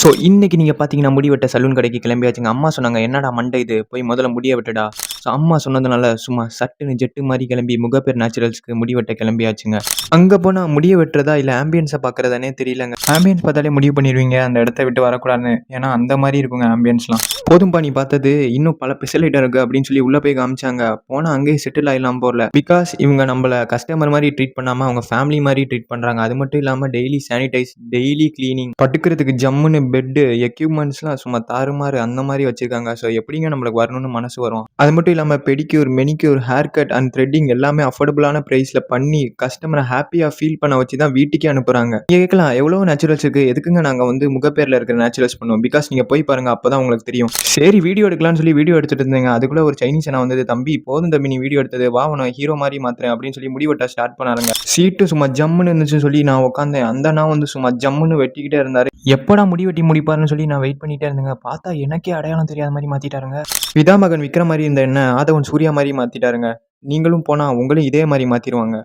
So இன்னைக்கு நீங்க பார்த்தீங்கன்னா, முடி வெட்ட சலூன் கடைக்கு கிளம்பியாச்சுங்க. அம்மா சொன்னாங்க, "என்னடா மண்டை இது? போய் முதல்ல முடிய வெட்டுடா." ஸோ அம்மா சொன்னதுனால சும்மா சட்டுன்னு ஜெட்டு மாரி கிளம்பி முகப்பேர் நேச்சுரல்ஸ்க்கு முடி வெட்ட கிளம்பியாச்சுங்க. அங்க போனா முடிய வெட்டுறதா இல்ல ஆம்பியன்ஸ பார்க்குறதானே தெரியலங்க. ஆம்பியன்ஸ் பார்த்தாலே முடிவு பண்ணிருவீங்க, அந்த இடத்த விட்டு வரக்கூடாதுன்னு. ஏன்னா அந்த மாரி இருக்குங்க ஆம்பியன்ஸ்லாம். "போதும்பா நீ பார்த்தது, இன்னும் பல ஸ்பெஷல் ஐட்டம் இருக்கு." அப்படின்னு சொல்லி உள்ள போய் காமிச்சாங்க. போனா அங்கேயே செட்டில் ஆயிடலாம் போல. பிகாஸ் இவங்க நம்மள கஸ்டமர் மாரி ட்ரீட் பண்ணாம, அவங்க ஃபேமிலி மாரி ட்ரீட் பண்றாங்க. அது மட்டும் இல்லாம டெய்லி சானிடைஸ், டெய்லி கிளீனிங், படுக்கிறதுக்கு ஜம்முன்னு பெட்டு, எக்யூப்மெண்ட்ஸ்லாம் சும்மா தாறுமாறு அந்த மாரி வச்சிருக்காங்க. ஸோ எப்படிங்க நம்மளுக்கு வரணும்னு மனசு வரும்? அது மட்டும் இல்லாம pedicure, manicure, hair cut and threading எல்லாமே அஃபோர்டபுளான பிரைஸ்ல பண்ணி கஸ்டமர ஹேப்பியா ஃபீல் பண்ண வச்சு தான் வீட்டுக்கே அனுப்புறாங்க. நீங்க கேட்கலாம், எவ்வளோ நேச்சுரல்ஸ் இருக்கு, எதுக்குங்க நாங்க வந்து முகப்பேர்ல இருக்கிற நேச்சுரல்ஸ் பண்ணுவோம்? பிகாஸ் நீங்க போய் பாருங்க, அப்பதான் உங்களுக்கு தெரியும். சரி வீடியோ எடுக்கலாம்னு சொல்லி வீடியோ எடுத்துட்டு இருந்தேங்க. அதுக்குள்ள ஒரு சைனீஸ் அண்ணா வந்தது, "தம்பி போதும் தம்பி நீ வீடியோ எடுத்தது, வா உன்ன ஹீரோ மாரி மாத்துறேன்." அப்படின்னு சொல்லி முடி வெட்ட ஸ்டார்ட் பண்ணாருங்க. சீட்டு சும்மா ஜம்முன்னு இருந்துச்சுன்னு சொல்லி நான் உட்காந்தேன். அந்த அண்ணா வந்து சும்மா ஜம்முன்னு வெட்டிக்கிட்டே இருந்தாரு. எப்படா முடி வெட்டி முடிப்பாருன்னு சொல்லி நான் வெயிட் பண்ணிட்டே இருந்தேங்க. பார்த்தா எனக்கே அடையாளம் தெரியாத மாரி மாத்திட்டாருங்க. பிதாமகன் விக்ரம் மாரி இருந்த என்ன ஆதவன் சூர்யா மாரி மாத்திட்டாருங்க. நீங்களும் போனா உங்களையும் இதே மாரி மாத்திருவாங்க.